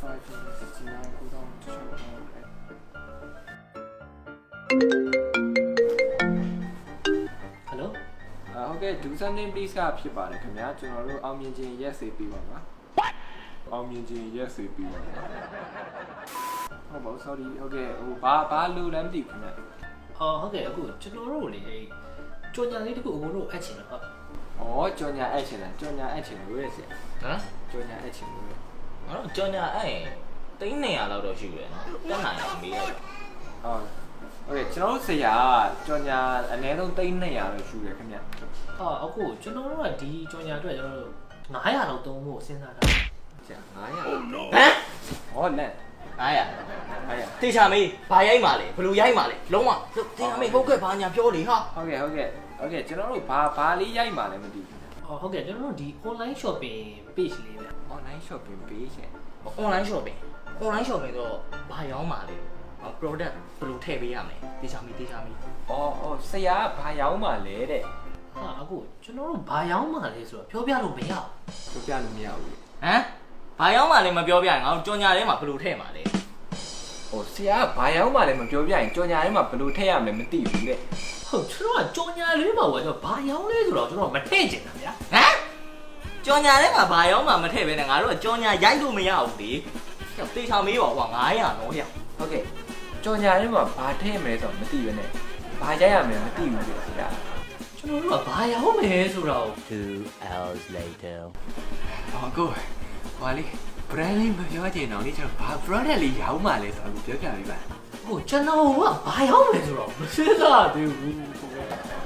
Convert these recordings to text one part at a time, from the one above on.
Hello ဟုတ်ကဲ့ do something please ကဖြစ်ပါတယ်ခင်ဗျာကျွန်တော်တို့အောင်မြင်ခြင်း yes ဆေးပြီးပါပါအောင်မြင်ခြင်း yes ဆေးပြီးပါဟုတ်ပါ sorry ဟုတ်ကဲ့ဟိုဘာလိုလမ်းမသိဘူးခင်ဗျာဟုတ်ကဲ့အခုကျွန်တော်တို့လေကြော်ညာလေးတခုအကုန်လုံးအပ်ချင်တာဟုတ်ကြော်ညာအပ်ချင်တယ်ကြော်ညာအပ်ချင်လို့ရစေဟမ်ကြော်ညာအပ်ချင်လို့ငါတို့ကြော်ညာအဲ့300လောက်တော့ရှိတယ်နော်တက်နိုင်အောင်မေးရတော့ဟုတ်ကဲ့ကျွန်တော်တို့ဆရာကြော်ညာအနည်းဆုံး300လောက်ရှိတယ်ခင်ဗျာအခုကျွန်တော်တို့ကဒီကြော်ညာအတွက်ကျွန်တော်တို့900လောက်သုံးဖို့စဉ်းစားတာဆရာ900ဟမ်ဟောလက်900တေချာမေးဘာရိုက်မှာလဲဘယ်လိုရိုက်မှာလဲလုံးဝတေချာမေးဟုတ်ကဲ့ဘာညာပြောလေဟာဟုတ်ကဲ့ကျွန်တော်တို့ဘာလေးရိုက်မှာလဲမသိဘူးဟုတ်ကဲ့ကျွန်တော်တို့ဒီ online shopping page လေးပဲ online shopping page online shopping တော့ဘာရောင်းမှာလဲproduct ဘယ်လိုထည့်ပေးရမလဲတေချာမေးဆရာကဘာရောင်းမှာလဲတဲ့အခုကျွန်တော်တို့ဘာရောင်းမှာလဲဆိုတော့ပြောပြလို့မရဘူးပြောပြလို့မရဘူးဟမ်ဘာရောင်းမှာလဲမပြောပြရင်ငါတို့ကြော်ညာထဲမှာဘယ်လိုထည့်မှာလဲဆရာကဘာရောင်းမှာလဲမပြောပြရင်ကြော်ညာထဲမှာဘယ်လိုထည့်ရမလဲမသိဘူးတဲ့ဟုတ်ကျွန်တော်ကကြော်ညာလေးမှာကျွန်တော်ဘာရောင်းလဲဆိုတော့ကျွန်တော်မထည့်ချင်တာဗျာဟမ်ကြော်ညာထဲမှာဘာရောင်းမှာမထည့်ပဲနဲ့ငါတို့ကကြော်ညာရိုက်လို့မရဘူးလေတေချာမေးပါကွာ900တော့ဟုတ်ကဲ့ကြော်ညာထဲမှာဘာထည့်မလဲဆိုတော့မသိဘဲနဲ့ဘာရိုက်ရမလဲမသိဘူးလေဆရာကျွန်တော်တို့ကဘာရောင်းမယ်ဆိုတော့2 hours later ကိုဘာလဲ brand လေးမပြောချင်တော့လေကျွန်တော်ဘာ product လေးရောင်းမှလဲဆိုတော့ပြောပြပေးပါကျွန်တော်ကဘာရောင်းမယ်ဆိုတော့မစဉ်းစားသေးဘူး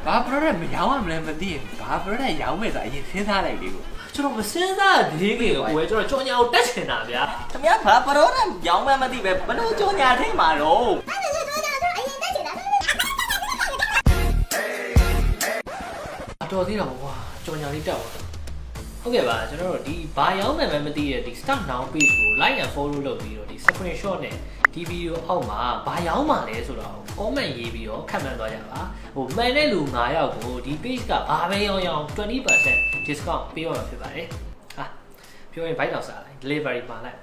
ဘာ product မရောင်းရမလဲမသိရင်ဘာ product ရောင်းမယ်ဆိုအရင်စဉ်းစားလိုက်လေကိုကျွန်တော်မစဉ်းစားသေးခင်ကိုပဲကျွန်တော်ကြော်ညာကိုတက်ချင်တာဗျာခင်ဗျာဘာ product ရောင်းမှမသိပဲဘလို့ကြော်ညာထိမှာတော့တော်သေးတော့ကွာကြော်ညာလေးတက်သွားဟုတ်ကဲ့ပါကျွန်တော်တို့ဒီဘာရောင်းမယ်မသိတဲ့ဒီ start now page ကို like and follow လုပ်ပြီးတော့ဒီ screenshot နဲ့ဒီဗီဒီယိုအောက်မှာဘာရောင်းမှာလဲဆိုတော့ comment ရေးပြီးတော့ခန့်မှန်းသွားကြပါမှန်တဲ့လူ9ယောက်ကိုဒီ page ကဘာပဲရောင်း 20% discount ပေးရမှာဖြစ်ပါတယ်ပြောရင်ဘိုက်တော့စားလိုက် delivery မှာလိုက်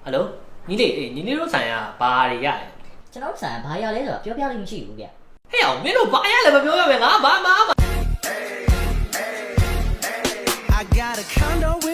hello ညီလေးတို့ဆိုင်ကဘာတွေရလဲကျွန်တော်ဆိုင်ဘာရလဲဆိုတော့ပြောပြလို့မရှိဘူးဗျဟဲ့အောင်မင်းတို့ဘာရလဲမပြောရပဲငါဘာI got a condo with